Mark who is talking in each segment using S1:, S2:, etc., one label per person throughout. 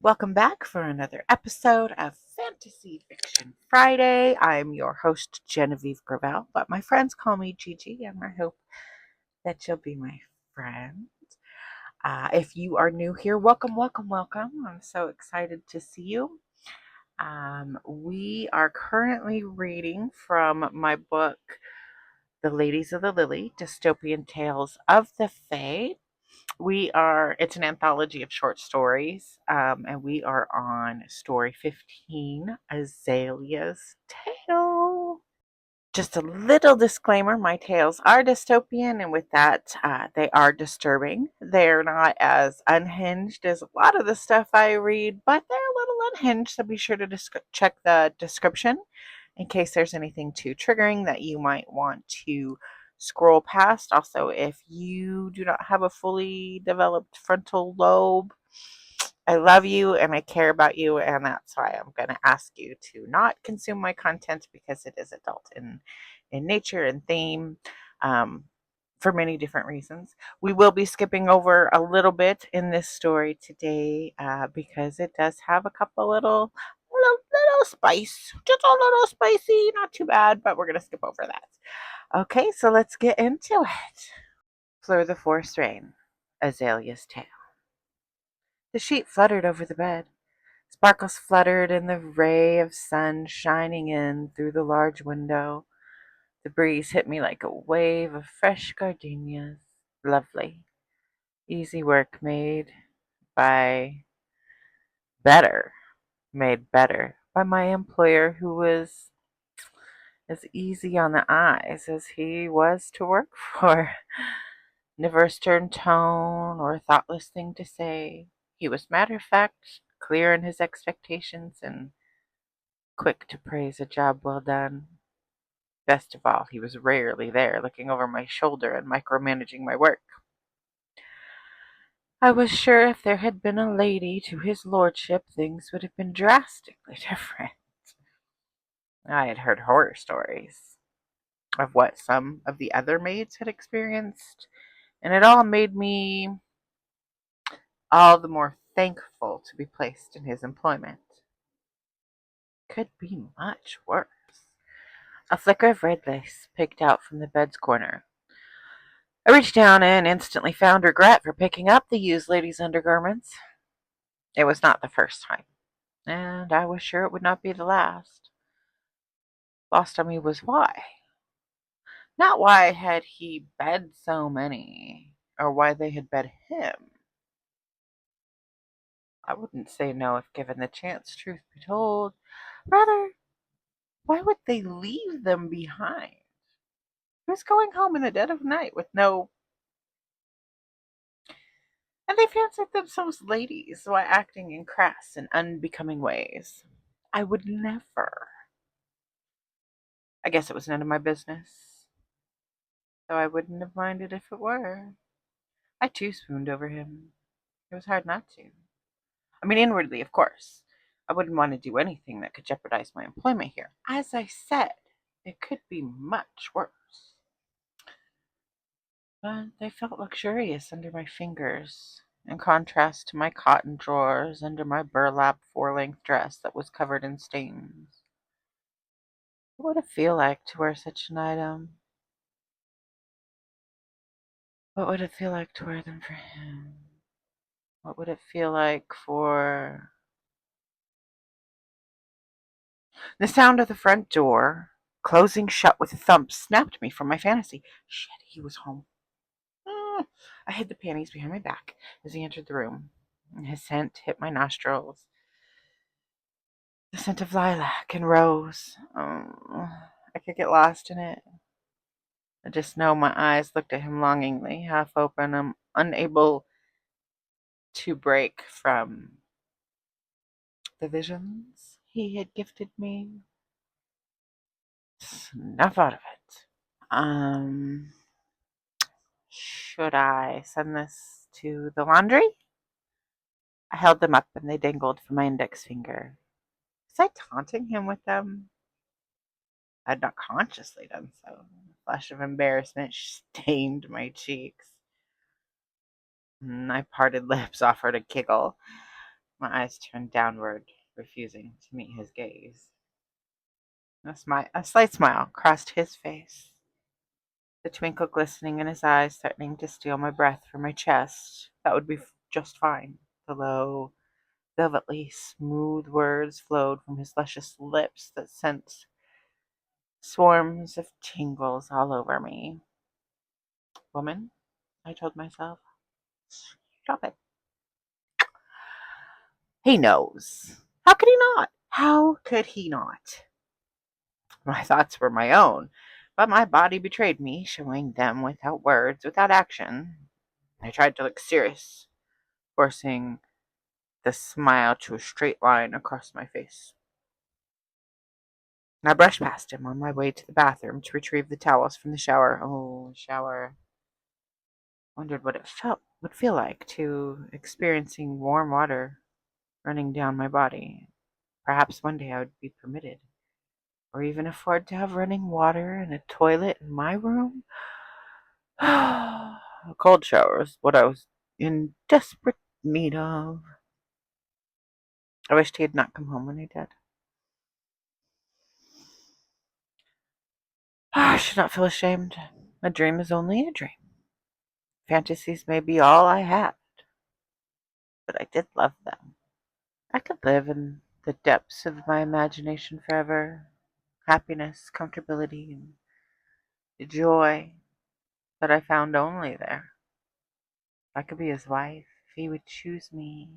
S1: Welcome back for another episode of Fantasy Fiction Friday. I'm your host, Genevieve Gravel, but my friends call me Gigi, and I hope that you'll be my friend. If you are new here, welcome, welcome, welcome. I'm so excited to see you. We are currently reading from my book, The Ladies of the Lily, Dystopian Tales of the Fae. It's an anthology of short stories, and we are on story 15, Azalea's Tale. Just a little disclaimer, my tales are dystopian, and with that, they are disturbing. They're not as unhinged as a lot of the stuff I read, but they're a little unhinged, so be sure to check the description in case there's anything too triggering that you might want to scroll past. Also, if you do not have a fully developed frontal lobe, I love you and I care about you, and that's why I'm going to ask you to not consume my content because it is adult in nature and theme. Um, for many different reasons. We will be skipping over a little bit in this story today because it does have a couple little spice, just a little spicy, not too bad, but we're going to skip over that. Okay, so let's get into it. Fleur the Forest Rain, Azalea's Tale. The sheet fluttered over the bed. Sparkles fluttered in the ray of sun shining in through the large window. The breeze hit me like a wave of fresh gardenias. Lovely. Easy work by better, made better by my employer, who was as easy on the eyes as he was to work for. Never a stern tone or a thoughtless thing to say. He was matter of fact, clear in his expectations, and quick to praise a job well done. Best of all, he was rarely there, looking over my shoulder and micromanaging my work. I was sure if there had been a lady to his lordship, things would have been drastically different. I had heard horror stories of what some of the other maids had experienced, and it all made me all the more thankful to be placed in his employment. Could be much worse. A flicker of red lace picked out from the bed's corner. I reached down and instantly found regret for picking up the used lady's undergarments. It was not the first time, and I was sure it would not be the last. Lost on me was why. Not why had he bed so many, or why they had bed him. I wouldn't say no if given the chance, truth be told. Rather, why would they leave them behind? Who's going home in the dead of night with no... And they fancied themselves ladies while acting in crass and unbecoming ways. I would never. I guess it was none of my business, though I wouldn't have minded if it were. I too swooned over him. It was hard not to. I mean, inwardly, of course. I wouldn't want to do anything that could jeopardize my employment here. As I said, it could be much worse. But they felt luxurious under my fingers, in contrast to my cotton drawers under my burlap four-length dress that was covered in stains. What would it feel like to wear such an item? What would it feel like to wear them for him? What would it feel like for... The sound of the front door closing shut with a thump snapped me from my fantasy. Shit, he was home. I hid the panties behind my back as he entered the room. His scent hit my nostrils. The scent of lilac and rose. Oh, I could get lost in it. I just know my eyes looked at him longingly, half open, unable to break from the visions he had gifted me. Enough out of it. Should I send this to the laundry? I held them up and they dangled from my index finger. Was I taunting him with them? I had not consciously done so. A flush of embarrassment stained my cheeks. My parted lips offered a giggle. My eyes turned downward, refusing to meet his gaze. A slight smile crossed his face, the twinkle glistening in his eyes, threatening to steal my breath from my chest. That would be just fine. The low, velvetly smooth words flowed from his luscious lips that sent swarms of tingles all over me. Woman, I told myself, stop it. He knows. How could he not? How could he not? My thoughts were my own, but my body betrayed me, showing them without words, without action. I tried to look serious, forcing the smile to a straight line across my face. I brushed past him on my way to the bathroom to retrieve the towels from the shower. Oh, shower. Wondered what it would feel like to experiencing warm water running down my body. Perhaps one day I would be permitted, or even afford to have running water and a toilet in my room. A cold shower is what I was in desperate need of. I wished he had not come home when he did. I should not feel ashamed. A dream is only a dream. Fantasies may be all I had, but I did love them. I could live in the depths of my imagination forever. Happiness, comfortability, and the joy that I found only there. If I could be his wife, if he would choose me.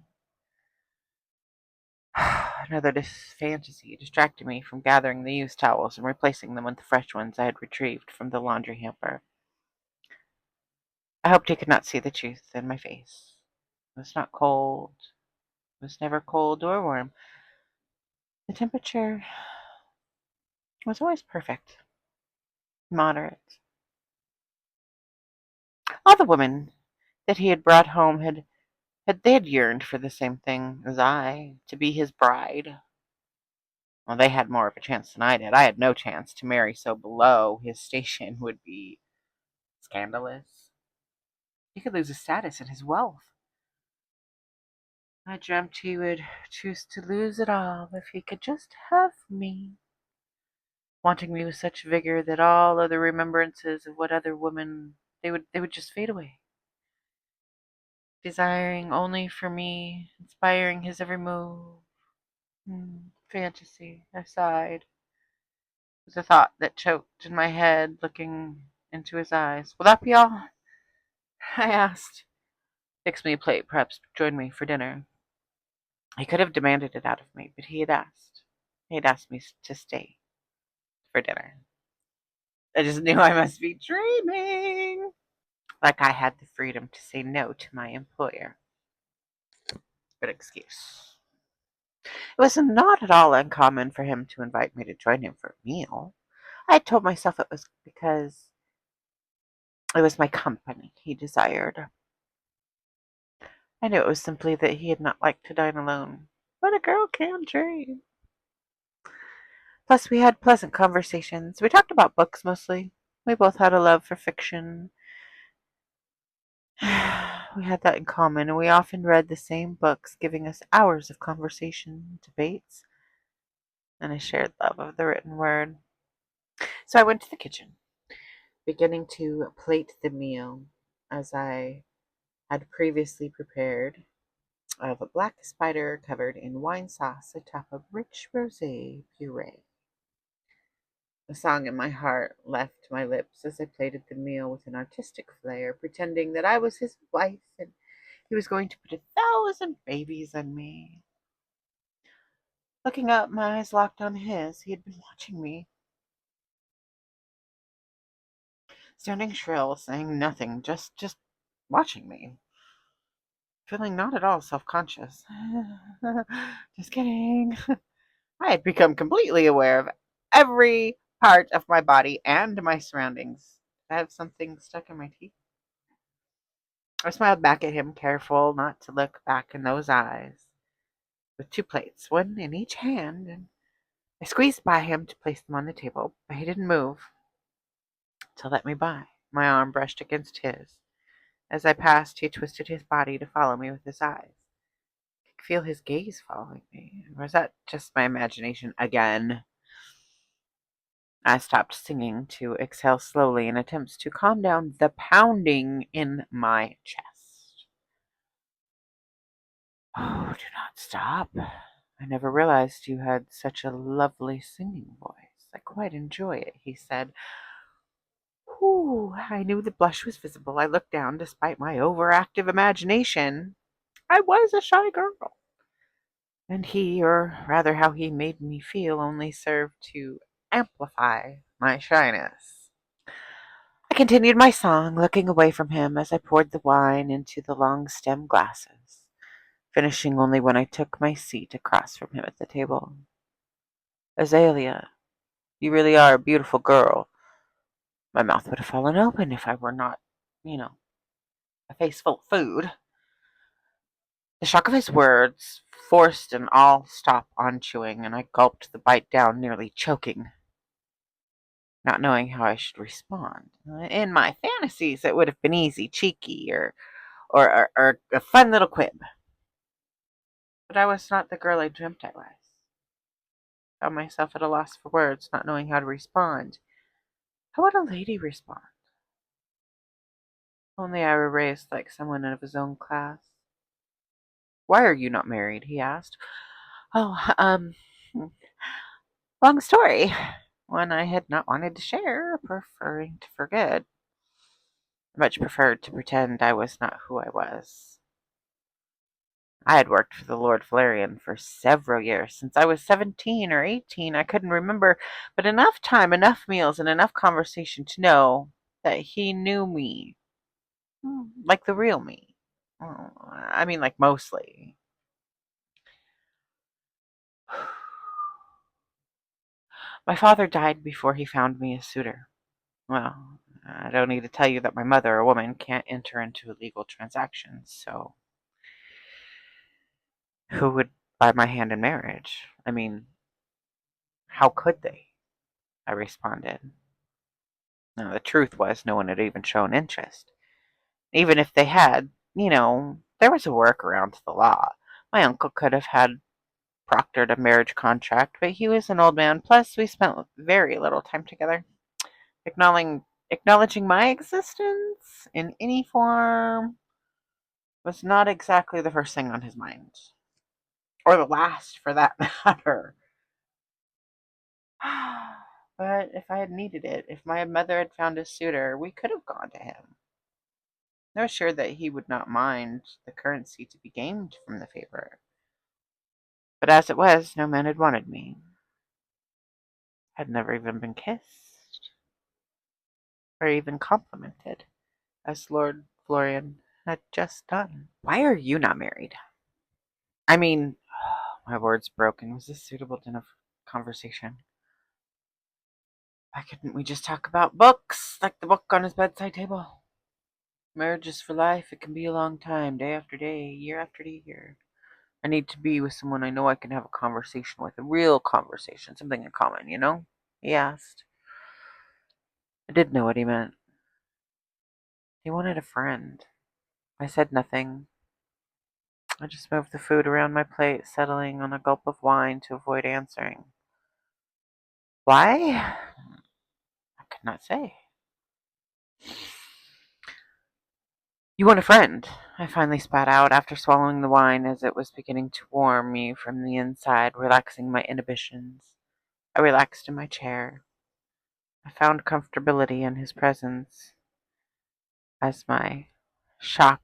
S1: Another fantasy distracted me from gathering the used towels and replacing them with the fresh ones I had retrieved from the laundry hamper. I hoped he could not see the truth in my face. It was not cold. It was never cold or warm. The temperature was always perfect, moderate. All the women that he had brought home had yearned for the same thing as I, to be his bride. Well, they had more of a chance than I did. I had no chance. To marry so below his station would be scandalous. He could lose his status and his wealth. I dreamt he would choose to lose it all if he could just have me. Wanting me with such vigor that all other remembrances of what other women they would just fade away. Desiring only for me, inspiring his every move. Fantasy, I sighed. It was a thought that choked in my head, looking into his eyes. Will that be all? I asked. Fix me a plate, perhaps join me for dinner. He could have demanded it out of me, but he had asked. He had asked me to stay for dinner. I just knew I must be dreaming. Like I had the freedom to say no to my employer. Good excuse. It was not at all uncommon for him to invite me to join him for a meal. I had told myself it was because it was my company he desired. I knew it was simply that he had not liked to dine alone. But a girl can dream. Plus, we had pleasant conversations. We talked about books mostly. We both had a love for fiction. We had that in common, and we often read the same books, giving us hours of conversation, debates, and a shared love of the written word. So I went to the kitchen, beginning to plate the meal as I had previously prepared, of a black spider covered in wine sauce atop of rich rosé puree. A song in my heart left my lips as I plated the meal with an artistic flair, pretending that I was his wife and he was going to put 1,000 babies on me. Looking up, my eyes locked on his. He had been watching me, sounding shrill, saying nothing, just watching me, feeling not at all self-conscious. Just kidding. I had become completely aware of every part of my body and my surroundings. I have something stuck in my teeth. I smiled back at him, careful not to look back in those eyes, with 2 plates, one in each hand, and I squeezed by him to place them on the table, but he didn't move to let me by. My arm brushed against his. As I passed, he twisted his body to follow me with his eyes. feel his gaze following me. Or was that just my imagination again? I stopped singing to exhale slowly in attempts to calm down the pounding in my chest. Oh, do not stop. I never realized you had such a lovely singing voice. I quite enjoy it, he said. Whew, I knew the blush was visible. I looked down despite my overactive imagination. I was a shy girl. And he, or rather how he made me feel, only served to amplify my shyness. I continued my song, looking away from him as I poured the wine into the long stem glasses, finishing only when I took my seat across from him at the table. Azalea, you really are a beautiful girl. My mouth would have fallen open if I were not, a face full of food. The shock of his words forced an all stop on chewing, and I gulped the bite down, nearly choking, not knowing how I should respond. In my fantasies, it would have been easy, cheeky, or a fun little quib. But I was not the girl I dreamt I was. I found myself at a loss for words, not knowing how to respond. How would a lady respond? Only I were raised like someone of his own class. Why are you not married? He asked. Oh, long story. One I had not wanted to share, preferring to forget. I much preferred to pretend I was not who I was. I had worked for the Lord Valerian for several years, since I was 17 or 18, I couldn't remember, but enough time, enough meals, and enough conversation to know that he knew me. Like the real me. I mean, like mostly. My father died before he found me a suitor. Well, I don't need to tell you that my mother, a woman, can't enter into illegal transactions, so who would buy my hand in marriage? I mean, how could they? I responded. Now, the truth was, no one had even shown interest. Even if they had, there was a workaround to the law. My uncle could have had proctored a marriage contract, but he was an old man. Plus, we spent very little time together. Acknowledging my existence in any form was not exactly the first thing on his mind, or the last for that matter. But if I had needed it, if my mother had found a suitor, we could have gone to him. I was sure that he would not mind the currency to be gained from the favor. But as it was, no man had wanted me. I had never even been kissed, or even complimented, as Lord Florian had just done. Why are you not married? I mean, my words broken. Was this suitable dinner conversation? Why couldn't we just talk about books, like the book on his bedside table? Marriage is for life. It can be a long time, day after day, year after year. I need to be with someone I know I can have a conversation with, a real conversation, something in common, He asked. I did know what he meant. He wanted a friend. I said nothing. I just moved the food around my plate, settling on a gulp of wine to avoid answering. Why? I could not say. You want a friend? I finally spat out after swallowing the wine as it was beginning to warm me from the inside, relaxing my inhibitions. I relaxed in my chair. I found comfortability in his presence as my shock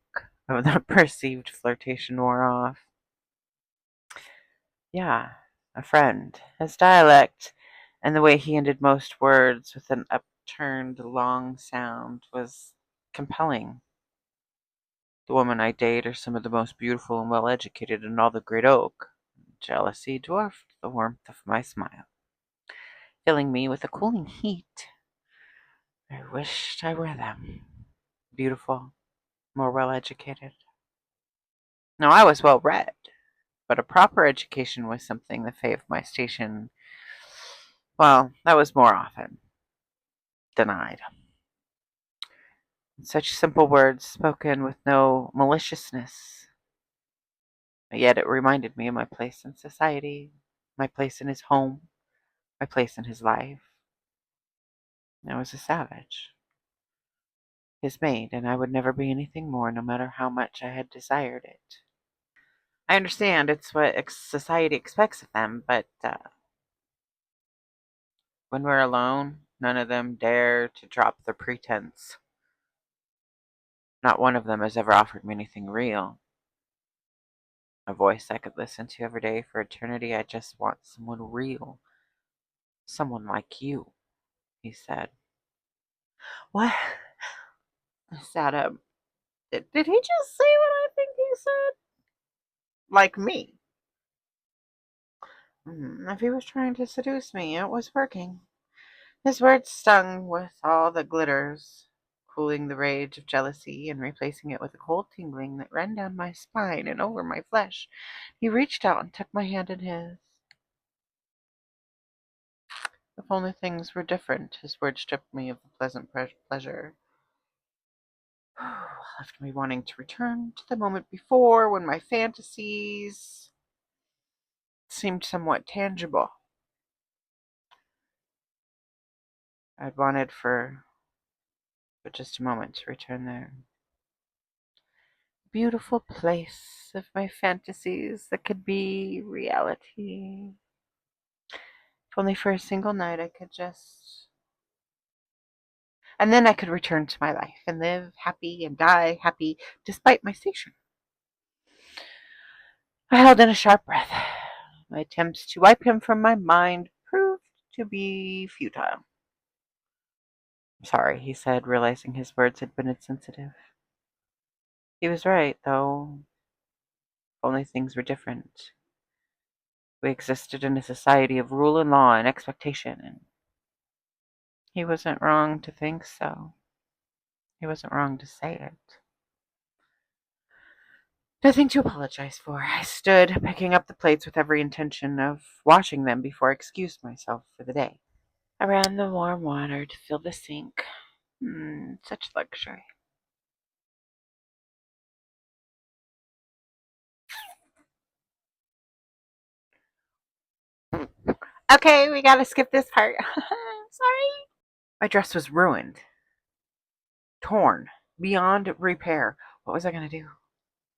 S1: of the perceived flirtation wore off. Yeah, a friend. His dialect and the way he ended most words with an upturned long sound was compelling. The women I date are some of the most beautiful and well educated in all the great oak. Jealousy dwarfed the warmth of my smile, filling me with a cooling heat. I wished I were them. Beautiful, more well educated. Now I was well read, but a proper education was something the Fae of my station, well, that was more often denied. Such simple words spoken with no maliciousness. Yet it reminded me of my place in society, my place in his home, my place in his life. I was a savage, his maid, and I would never be anything more, no matter how much I had desired it. I understand it's what society expects of them, but when we're alone, none of them dare to drop their pretense. Not one of them has ever offered me anything real. A voice I could listen to every day for eternity. I just want someone real. Someone like you, he said. What? I sat up. Did he just say what I think he said? Like me. If he was trying to seduce me, it was working. His words stung with all that glitters, cooling the rage of jealousy and replacing it with a cold tingling that ran down my spine and over my flesh. He reached out and took my hand in his. If only things were different, his words stripped me of the pleasant pleasure. Left me wanting to return to the moment before when my fantasies seemed somewhat tangible. I'd wanted for but just a moment to return there. Beautiful place of my fantasies that could be reality. If only for a single night I could just. And then I could return to my life and live happy and die happy despite my station. I held in a sharp breath. My attempts to wipe him from my mind proved to be futile. I'm sorry, he said, realizing his words had been insensitive. He was right, though. If only things were different. We existed in a society of rule and law and expectation, and he wasn't wrong to think so. He wasn't wrong to say it. Nothing to apologize for. I stood, picking up the plates with every intention of washing them before I excused myself for the day. I ran the warm water to fill the sink. Such luxury. Okay, we gotta skip this part. Sorry. My dress was ruined, torn, beyond repair. What was I gonna do?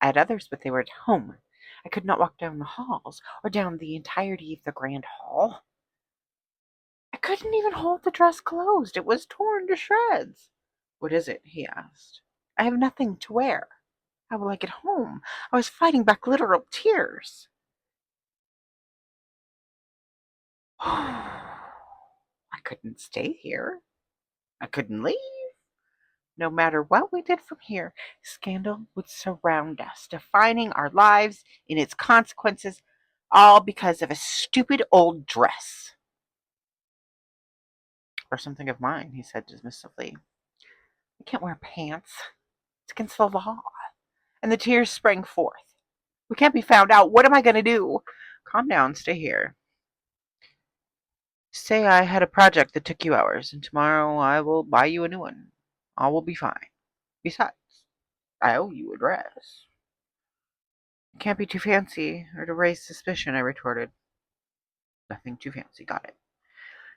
S1: I had others, but they were at home. I could not walk down the halls or down the entirety of the grand hall. I couldn't even hold the dress closed. It was torn to shreds. What is it? He asked. I have nothing to wear. How will I get home? I was fighting back literal tears. I couldn't stay here. I couldn't leave. No matter what we did from here, scandal would surround us, defining our lives in its consequences, all because of a stupid old dress. Or something of mine, he said dismissively. I can't wear pants. It's against the law. And the tears sprang forth. We can't be found out. What am I going to do? Calm down. Stay here. Say I had a project that took you hours, and tomorrow I will buy you a new one. All will be fine. Besides, I owe you a dress. It can't be too fancy, or to raise suspicion, I retorted. Nothing too fancy, got it.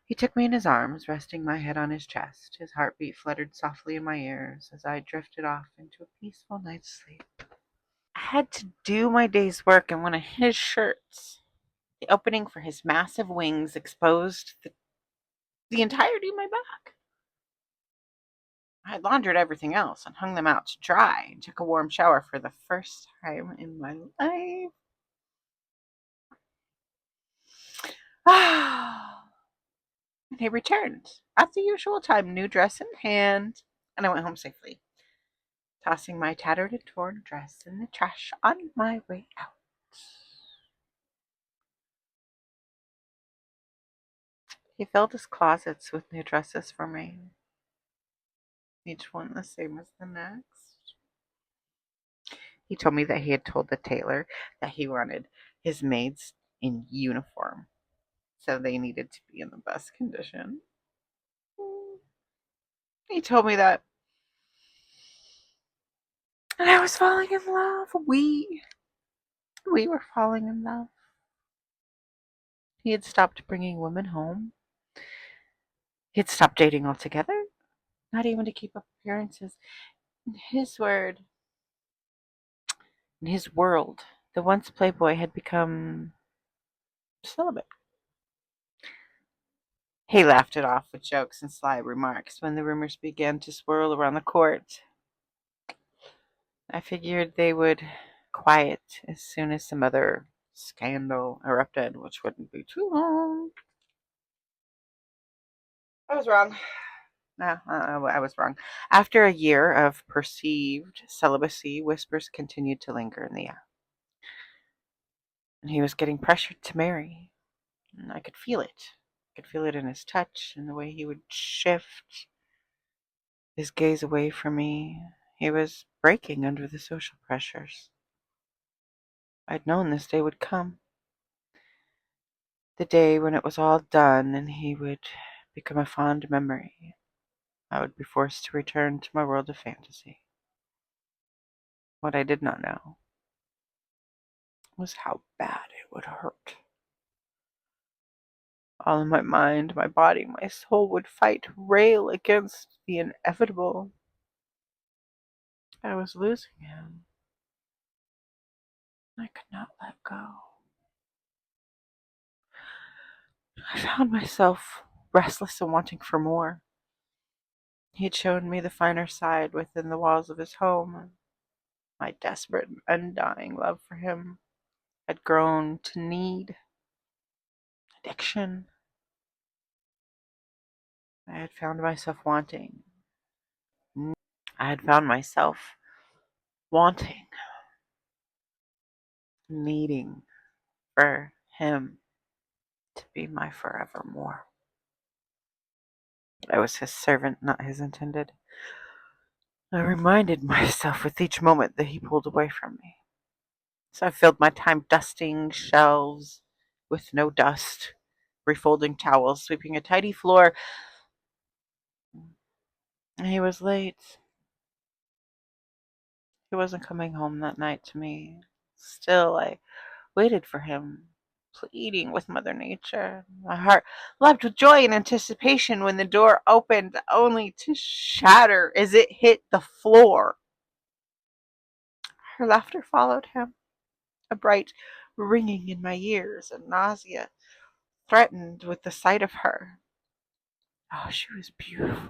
S1: He took me in his arms, resting my head on his chest. His heartbeat fluttered softly in my ears as I drifted off into a peaceful night's sleep. I had to do my day's work in one of his shirts. The opening for his massive wings exposed the entirety of my back. I had laundered everything else and hung them out to dry and took a warm shower for the first time in my life. And he returned at the usual time, new dress in hand, and I went home safely, tossing my tattered and torn dress in the trash on my way out. He filled his closets with new dresses for me, each one the same as the next. He told me that he had told the tailor that he wanted his maids in uniform, so they needed to be in the best condition. He told me that, and I was falling in love. We were falling in love. He had stopped bringing women home. He had stopped dating altogether, not even to keep up appearances. In his word, in his world, the once playboy had become celibate. He laughed it off with jokes and sly remarks when the rumors began to swirl around the court. I figured they would quiet as soon as some other scandal erupted, which wouldn't be too long. I was wrong. No, I was wrong. After a year of perceived celibacy, whispers continued to linger in the air. And he was getting pressured to marry. And I could feel it. I could feel it in his touch and the way he would shift his gaze away from me. He was breaking under the social pressures. I'd known this day would come. The day when it was all done and he would become a fond memory. I would be forced to return to my world of fantasy. What I did not know was how bad it would hurt. All in my mind, my body, my soul would fight, rail against the inevitable. I was losing him. I could not let go. I found myself restless and wanting for more. He had shown me the finer side within the walls of his home. My desperate and undying love for him had grown to need, addiction. I had found myself wanting. I had found myself wanting, needing for him to be my forevermore. I was his servant, not his intended. I reminded myself with each moment that he pulled away from me. So I filled my time dusting shelves with no dust, refolding towels, sweeping a tidy floor. He was late. He wasn't coming home that night to me. Still, I waited for him, pleading with Mother Nature. My heart leapt with joy and anticipation when the door opened, only to shatter as it hit the floor. Her laughter followed him, a bright ringing in my ears, and nausea threatened with the sight of her. Oh, she was beautiful.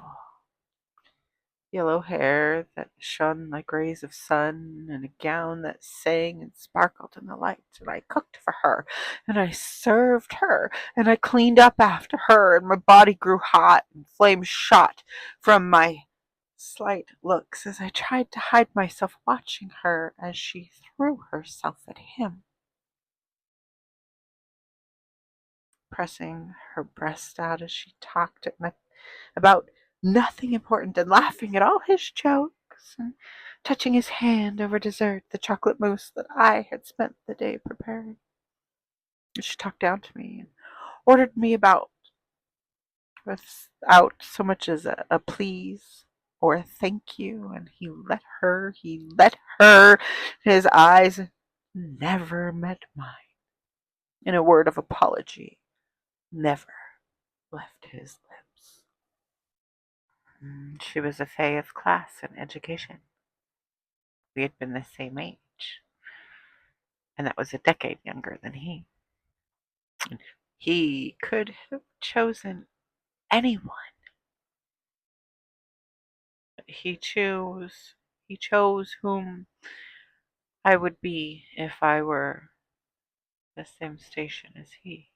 S1: Yellow hair that shone like rays of sun, and a gown that sang and sparkled in the light. And I cooked for her, and I served her, and I cleaned up after her, and my body grew hot, and flames shot from my slight looks as I tried to hide myself watching her as she threw herself at him, pressing her breast out as she talked about nothing important and laughing at all his jokes and touching his hand over dessert, the chocolate mousse that I had spent the day preparing. She talked down to me and ordered me about without so much as a please or a thank you, and he let her, his eyes never met mine, and a word of apology never left his lips. She was a fay of class and education. We had been the same age, and that was a decade younger than he. He could have chosen anyone. He chose whom I would be if I were the same station as he.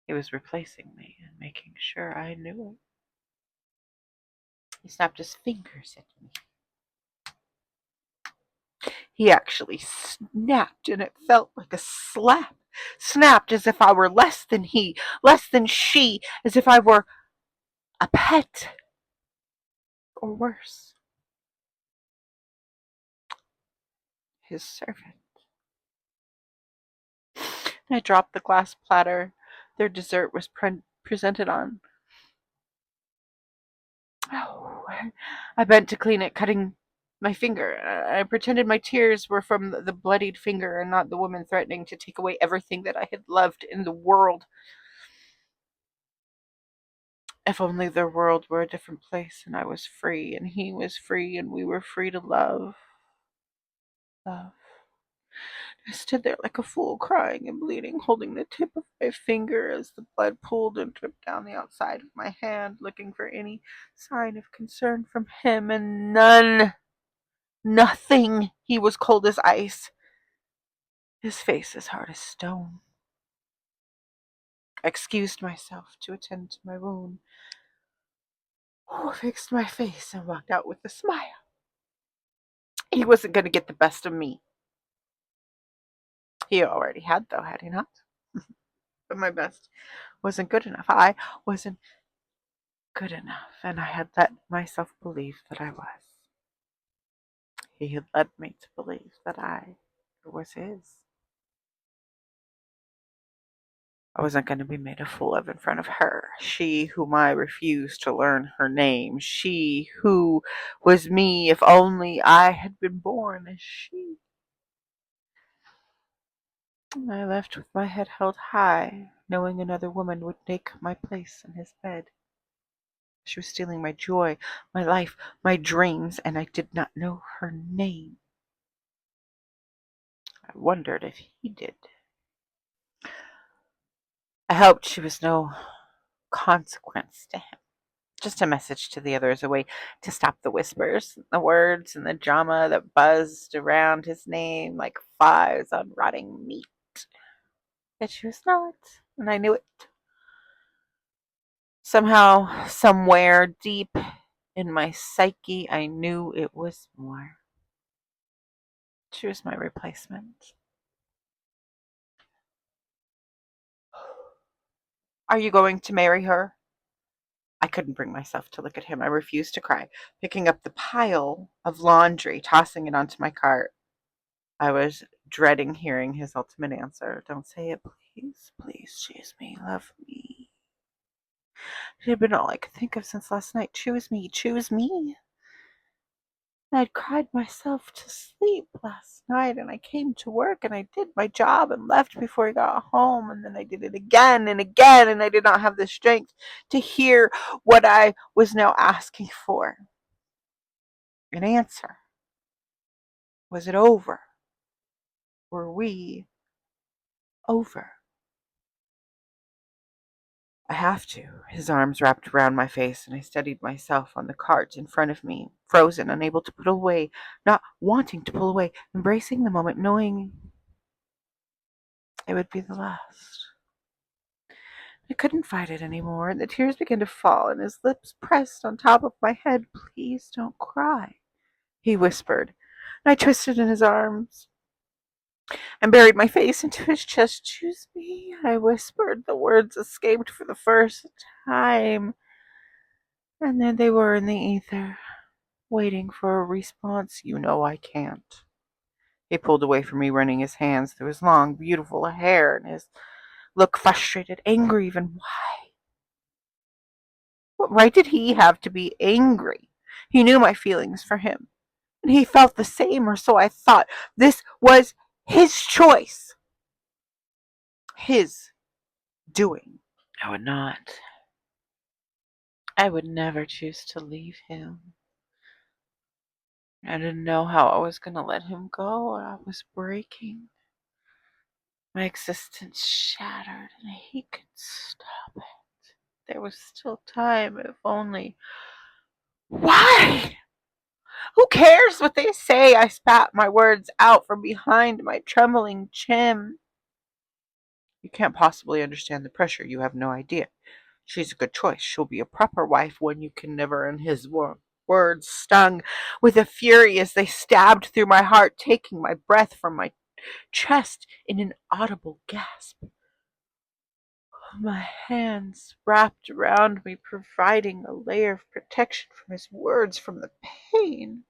S1: He was replacing me and making sure I knew it. He snapped his fingers at me. He actually snapped, and it felt like a slap. Snapped as if I were less than he, less than she, as if I were a pet, or worse, his servant. I dropped the glass platter their dessert was presented on. Oh, I bent to clean it, cutting My finger. I pretended my tears were from the bloodied finger and not the woman threatening to take away everything that I had loved in the world. If only their world were a different place and I was free and he was free and we were free to love. Love. I stood there like a fool, crying and bleeding, holding the tip of my finger as the blood pooled and dripped down the outside of my hand, looking for any sign of concern from him, and none. Nothing. He was cold as ice, his face as hard as stone. I excused myself to attend to my wound, fixed my face, and walked out with a smile. He wasn't going to get the best of me. He already had, though, had he not? But my best wasn't good enough. I wasn't good enough, and I had let myself believe that I was. He had led me to believe that I was his. I wasn't going to be made a fool of in front of her. She whom I refused to learn her name. She who was me if only I had been born as she. I left with my head held high, knowing another woman would take my place in his bed. She was stealing my joy, my life, my dreams, and I did not know her name. I wondered if he did. I hoped she was no consequence to him. Just a message to the others, a way to stop the whispers, the words, and the drama that buzzed around his name like flies on rotting meat. But she was not, and I knew it. Somehow, somewhere deep in my psyche, I knew it was more. She was my replacement. Are you going to marry her? I couldn't bring myself to look at him. I refused to cry, picking up the pile of laundry, tossing it onto my cart. I was dreading hearing his ultimate answer. Don't say it, please. Please choose me. Love me. It had been all I could think of since last night. Choose me. Choose me. I'd cried myself to sleep last night, and I came to work, and I did my job and left before I got home, and then I did it again and again, and I did not have the strength to hear what I was now asking for. An answer. Was it over? Were we over? I have to. His arms wrapped around my face, and I steadied myself on the cart in front of me, frozen, unable to pull away, not wanting to pull away, embracing the moment, knowing it would be the last. I couldn't fight it anymore, and the tears began to fall, and his lips pressed on top of my head. Please don't cry, he whispered. And I twisted in his arms and buried my face into his chest. Choose me, I whispered. The words escaped for the first time, and then they were in the ether, waiting for a response. You know I can't. He pulled away from me, running his hands through his long, beautiful hair, and his look frustrated, angry even. Why? What right did he have to be angry? He knew my feelings for him, and he felt the same, or so I thought. This was his choice, his doing. I would not. I would never choose to leave him. I didn't know how I was going to let him go. I was breaking. My existence shattered, and he could stop it. There was still time, if only. Why? Who cares what they say? I spat my words out from behind my trembling chin. You can't possibly understand the pressure. You have no idea. She's a good choice. She'll be a proper wife, one you can never. And his words stung with a fury as they stabbed through my heart, taking my breath from my chest in an audible gasp. My hands wrapped around me, providing a layer of protection from his words, from the pain.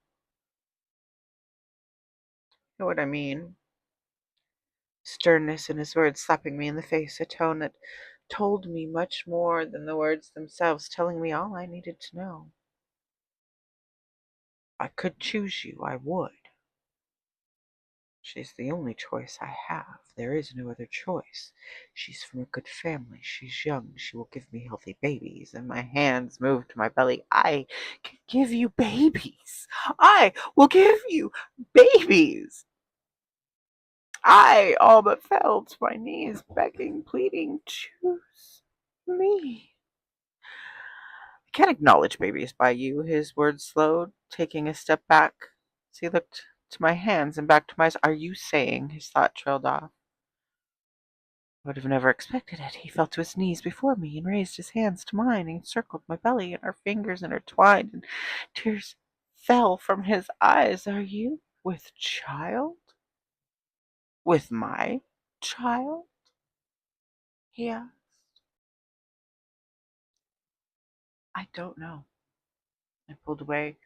S1: You know what I mean? Sternness in his words, slapping me in the face, a tone that told me much more than the words themselves, telling me all I needed to know. I could choose you, I would. She's the only choice I have. There is no other choice. She's from a good family. She's young. She will give me healthy babies. And my hands moved to my belly. I can give you babies. I will give you babies. I all but fell to my knees, begging, pleading, choose me. I can't acknowledge babies by you. His words slowed, taking a step back. As he looked to my hands and back to my eyes. Are you saying? His thought trailed off. I would have never expected it. He fell to his knees before me and raised his hands to mine and encircled my belly, and our fingers intertwined, and tears fell from his eyes. Are you with child? With my child? He asked. I don't know. I pulled away,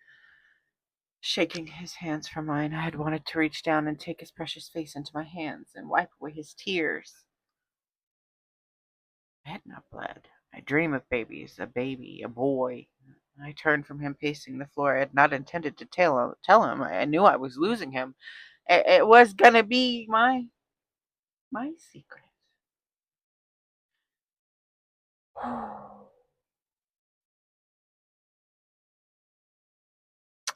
S1: shaking his hands from mine. I had wanted to reach down and take his precious face into my hands and wipe away his tears. I had not bled. I dream of babies, a baby, a boy. I turned from him, pacing the floor. I had not intended to tell him. I knew I was losing him. It was gonna be my secret.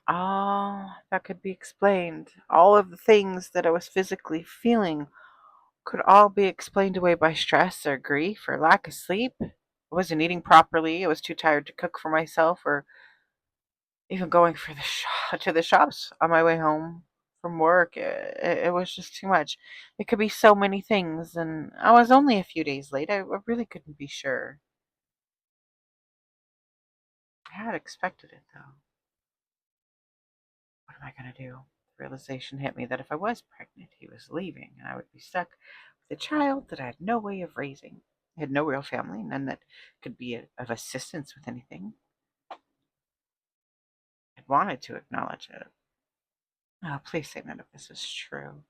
S1: Ah, that could be explained. All of the things that I was physically feeling could all be explained away by stress or grief or lack of sleep. I wasn't eating properly. I was too tired to cook for myself or even going for to the shops on my way home from work. It was just too much. It could be so many things, and I was only a few days late. I really couldn't be sure. I had expected it, though. What am I going to do? The realization hit me that if I was pregnant, he was leaving, and I would be stuck with a child that I had no way of raising. I had no real family, none that could be of assistance with anything. I wanted to acknowledge it. Oh, please say none of this is true.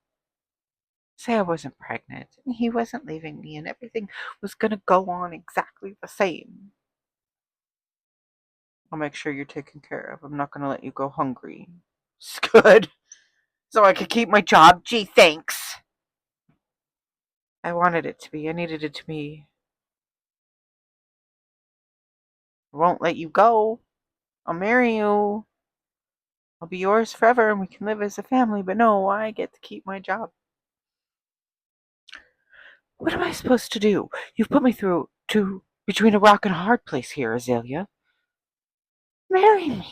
S1: Say I wasn't pregnant, and he wasn't leaving me, and everything was going to go on exactly the same. I'll make sure you're taken care of. I'm not going to let you go hungry. It's good. So I could keep my job. Gee, thanks. I wanted it to be. I needed it to be. I won't let you go. I'll marry you. I'll be yours forever, and we can live as a family. But no, I get to keep my job. What am I supposed to do? You've put me through to between a rock and a hard place here, Azalea. Marry me.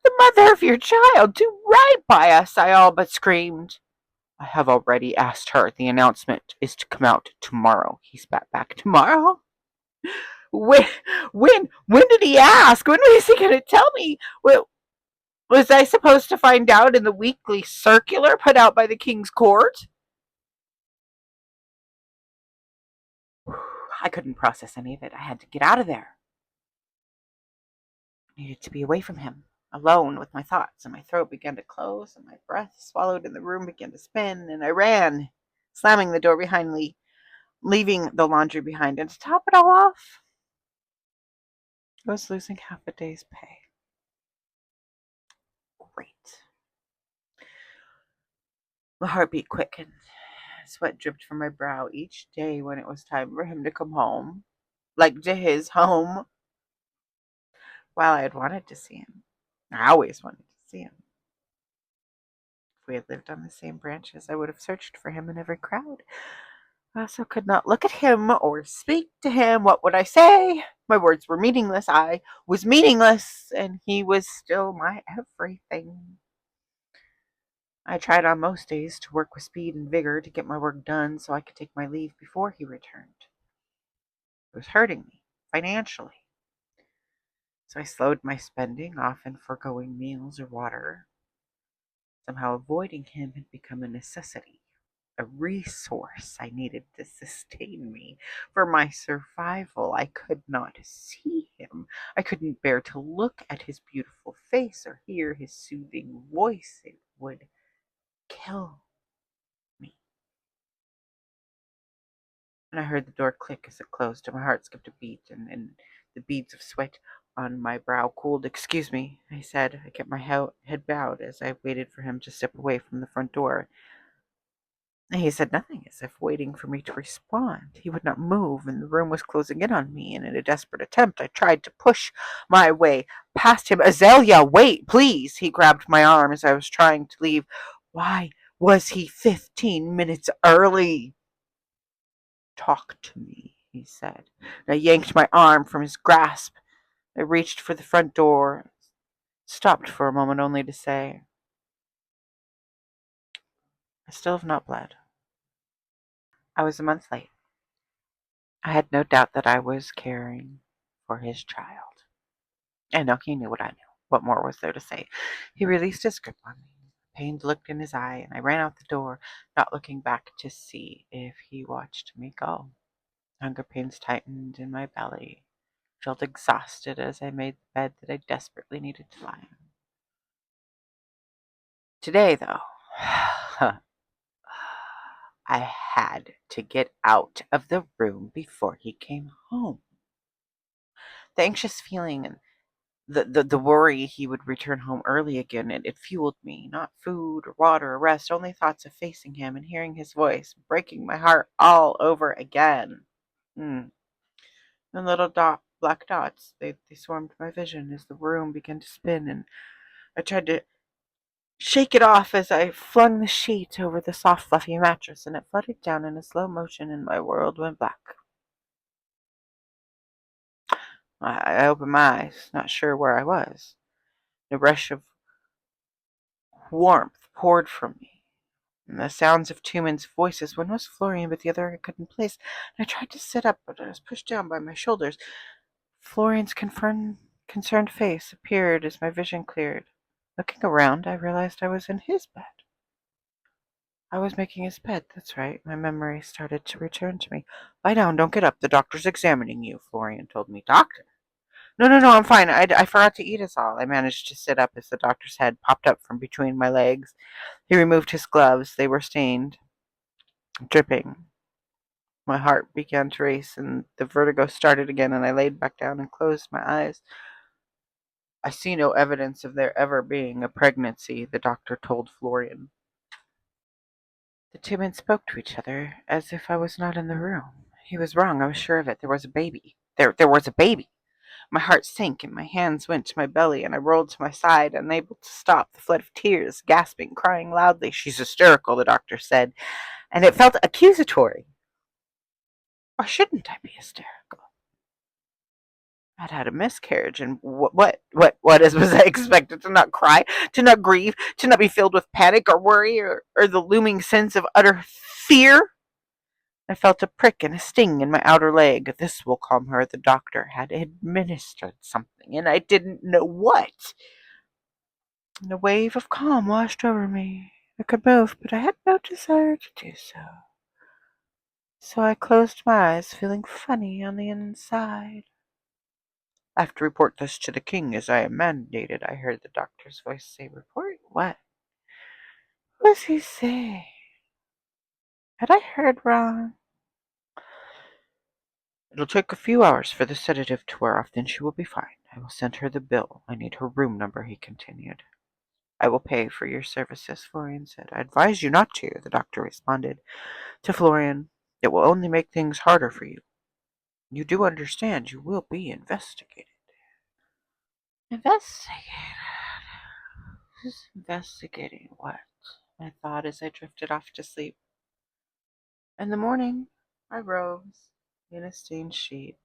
S1: The mother of your child, do right by us, I all but screamed. I have already asked her. The announcement is to come out tomorrow. He spat back. Tomorrow? When, when did he ask? When was he going to tell me? Well, was I supposed to find out in the weekly circular put out by the King's Court? I couldn't process any of it. I had to get out of there. I needed to be away from him, alone with my thoughts, and my throat began to close, and my breath swallowed in the room began to spin, and I ran, slamming the door behind me, leaving the laundry behind. And to top it all off, I was losing half a day's pay. Great. My heartbeat quickened. Sweat dripped from my brow each day when it was time for him to come home, like to his home. While I had wanted to see him, I always wanted to see him. If we had lived on the same branches, I would have searched for him in every crowd. I also could not look at him or speak to him. What would I say? My words were meaningless. I was meaningless, and he was still my everything. I tried on most days to work with speed and vigor to get my work done so I could take my leave before he returned. It was hurting me financially, so I slowed my spending, often foregoing meals or water. Somehow avoiding him had become a necessity, a resource I needed to sustain me. For my survival, I could not see him. I couldn't bear to look at his beautiful face or hear his soothing voice. It would kill me. And I heard the door click as it closed, and my heart skipped a beat, and the beads of sweat on my brow cooled. "Excuse me," I said. I kept my head bowed as I waited for him to step away from the front door. He said nothing, as if waiting for me to respond. He would not move, and the room was closing in on me. And in a desperate attempt, I tried to push my way past him. "Azalea, wait, please!" He grabbed my arm as I was trying to leave. Why was he 15 minutes early? "Talk to me," he said. And I yanked my arm from his grasp. I reached for the front door, stopped for a moment only to say, "I still have not bled." I was a month late. I had no doubt that I was caring for his child. I know he knew what I knew. What more was there to say? He released his grip on me. Pain looked in his eye, and I ran out the door, not looking back to see if he watched me go. Hunger pains tightened in my belly. I felt exhausted as I made the bed that I desperately needed to lie on. Today, though, I had to get out of the room before he came home. The anxious feeling and the worry he would return home early again, it fueled me. Not food or water or rest, only thoughts of facing him and hearing his voice, breaking my heart all over again. The little black dots, they swarmed my vision as the room began to spin, and I tried to shake it off as I flung the sheet over the soft, fluffy mattress, and it fluttered down in a slow motion, and my world went black. I opened my eyes, not sure where I was. A rush of warmth poured from me, and the sounds of two men's voices. One was Florian, but the other I couldn't place. And I tried to sit up, but I was pushed down by my shoulders. Florian's concerned face appeared as my vision cleared. Looking around, I realized I was in his bed. I was making his bed, that's right. My memory started to return to me. "Lie down, don't get up. The doctor's examining you," Florian told me. "Doctor?" No, I'm fine. I forgot to eat us all." I managed to sit up as the doctor's head popped up from between my legs. He removed his gloves. They were stained, dripping. My heart began to race, and the vertigo started again, and I laid back down and closed my eyes. "I see no evidence of there ever being a pregnancy," the doctor told Florian. The two men spoke to each other as if I was not in the room. He was wrong, I was sure of it. There was a baby. There was a baby. My heart sank and my hands went to my belly, and I rolled to my side, unable to stop the flood of tears, gasping, crying loudly. "She's hysterical," the doctor said, and it felt accusatory. Why shouldn't I be hysterical? I'd had a miscarriage, and was I expected to not cry, to not grieve, to not be filled with panic or worry or the looming sense of utter fear? I felt a prick and a sting in my outer leg. "This will calm her." The doctor had administered something, and I didn't know what. And a wave of calm washed over me. I could move, but I had no desire to do so. So I closed my eyes, feeling funny on the inside. "I have to report this to the king as I am mandated," I heard the doctor's voice say. "Report what?" What was he saying? Had I heard wrong? "It'll take a few hours for the sedative to wear off, then she will be fine. I will send her the bill. I need her room number," he continued. "I will pay for your services," Florian said. "I advise you not to," the doctor responded. To Florian, "It will only make things harder for you. You do understand you will be investigated." Investigated? Who's investigating what? I thought as I drifted off to sleep. In the morning, I rose in a stained sheet,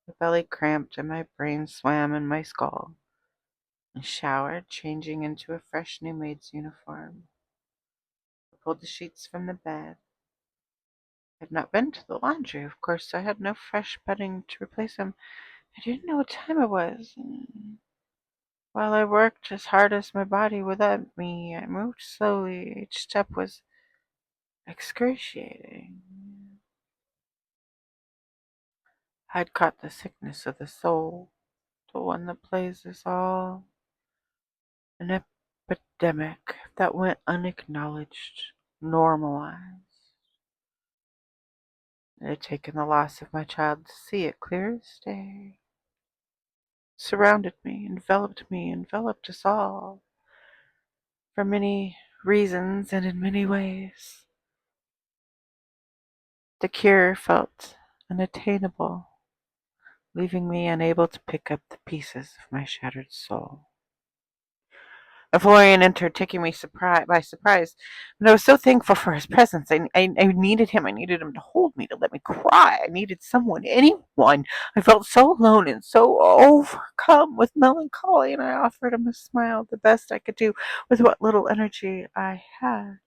S1: my belly cramped and my brain swam in my skull. I showered, changing into a fresh new maid's uniform. I pulled the sheets from the bed. I had not been to the laundry, of course, so I had no fresh bedding to replace them. I didn't know what time it was. While I worked as hard as my body would let me, I moved slowly. Each step was excruciating. I'd caught the sickness of the soul, the one that plagues us all. An epidemic that went unacknowledged, normalized. It had taken the loss of my child to see it clear as day. surrounded me, enveloped us all, for many reasons and in many ways. The cure felt unattainable, leaving me unable to pick up the pieces of my shattered soul. A Florian entered, taking me by surprise, but I was so thankful for his presence. I needed him. I needed him to hold me, to let me cry. I needed someone, anyone. I felt so alone and so overcome with melancholy, and I offered him a smile, the best I could do with what little energy I had.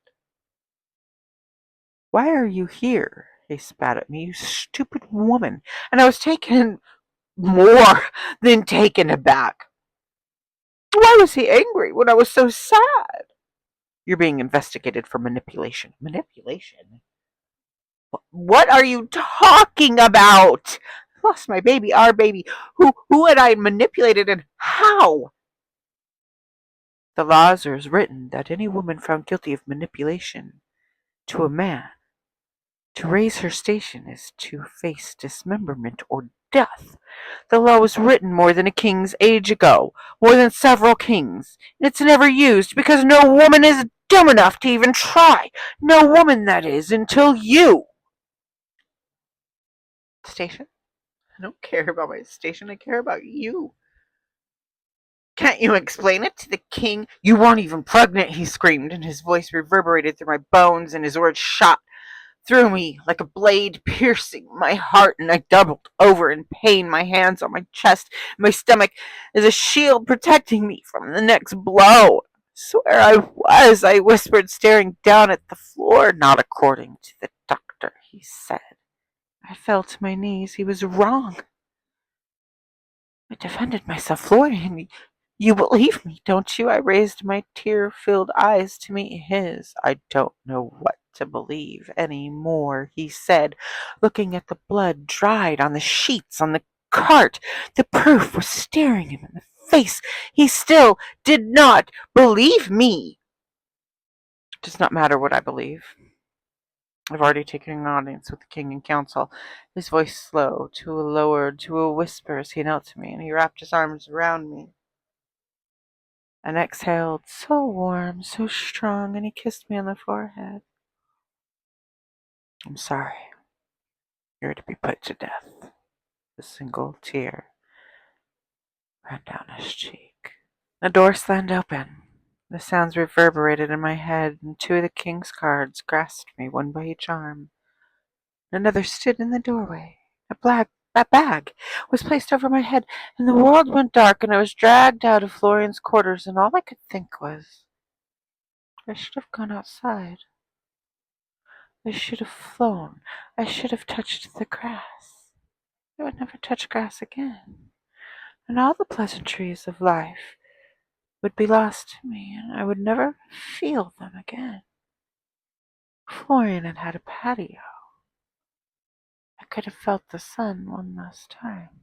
S1: "Why are you here?" he spat at me. "You stupid woman." And I was taken more than taken aback. Why was he angry when I was so sad? "You're being investigated for manipulation." Manipulation? What are you talking about? I lost my baby, our baby. Who had I manipulated and how? "The laws are written that any woman found guilty of manipulation to a man to raise her station is to face dismemberment or death. The law was written more than a king's age ago, more than several kings. And it's never used because no woman is dumb enough to even try. No woman, that is, until you." Station? I don't care about my station. I care about you. "Can't you explain it to the king? You weren't even pregnant," he screamed, and his voice reverberated through my bones, and his words shot through me like a blade, piercing my heart, and I doubled over in pain, my hands on my chest, my stomach as a shield protecting me from the next blow. "I swear I whispered, staring down at the floor. "Not according to the doctor," he said. I fell to my knees. He was wrong. I defended myself. "Florian, you believe me, don't you?" I raised my tear-filled eyes to meet his. "I don't know what to believe any more," he said, looking at the blood dried on the sheets on the cart. The proof was staring him in the face. He still did not believe me. "It does not matter what I believe. I've already taken an audience with the king and council." His voice slow, lowered to a whisper as he knelt to me, and he wrapped his arms around me and exhaled, so warm, so strong, and he kissed me on the forehead. "I'm sorry. You're to be put to death." A single tear ran down his cheek. The door slammed open. The sounds reverberated in my head, and two of the king's guards grasped me, one by each arm. Another stood in the doorway. A bag was placed over my head, and the world went dark, and I was dragged out of Florian's quarters, and all I could think was, I should have gone outside. I should have flown. I should have touched the grass. I would never touch grass again, and all the pleasantries of life would be lost to me, and I would never feel them again. Florian had had a patio. I could have felt the sun one last time.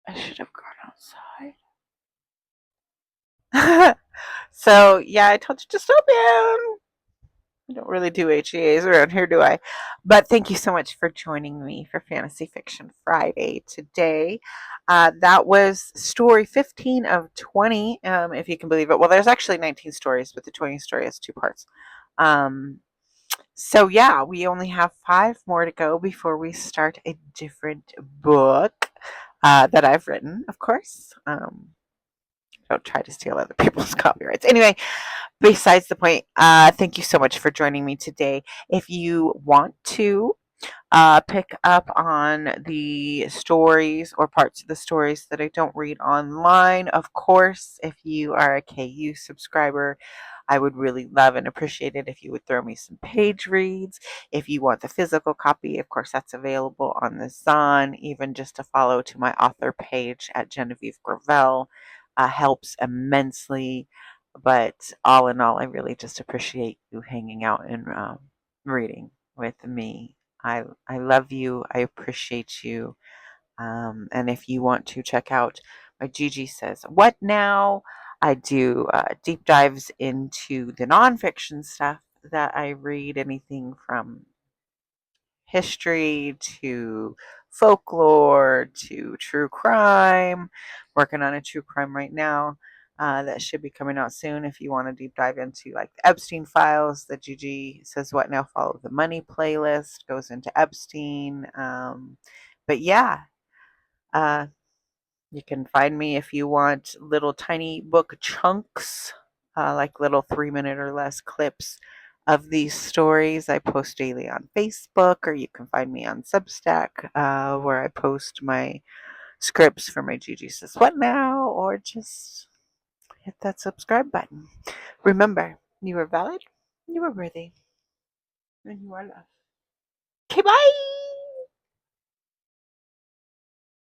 S1: I should have gone outside. So, yeah, I told you dystopian. I don't really do HEAs around here, do I? But thank you so much for joining me for Fantasy Fiction Friday today. That was story 15 of 20, if you can believe it. Well, there's actually 19 stories, but the 20th story has two parts. So, yeah, we only have 5 more to go before we start a different book that I've written, of course. Don't try to steal other people's copyrights. Anyway, besides the point, thank you so much for joining me today. If you want to pick up on the stories or parts of the stories that I don't read online, of course, if you are a KU subscriber, I would really love and appreciate it if you would throw me some page reads. If you want the physical copy, of course, that's available on the Zon. Even just a follow to my author page at Genevieve Gravel helps immensely. But all in all, I really just appreciate you hanging out and reading with me. I love you. I appreciate you. And if you want to check out my Gigi Says What Now, I do deep dives into the nonfiction stuff that I read, anything from history to folklore to true crime. Working on a true crime right now. That should be coming out soon if you want to deep dive into like the Epstein files. The Gigi Says What Now Follow the Money playlist goes into Epstein. But yeah, uh, you can find me if you want little tiny book chunks, like little 3 minute or less clips of these stories. I post daily on Facebook, or you can find me on Substack, where I post my scripts for my Gigi Says What Now, or just hit that subscribe button. Remember, you are valid, you are worthy, and you are loved. Okay, bye!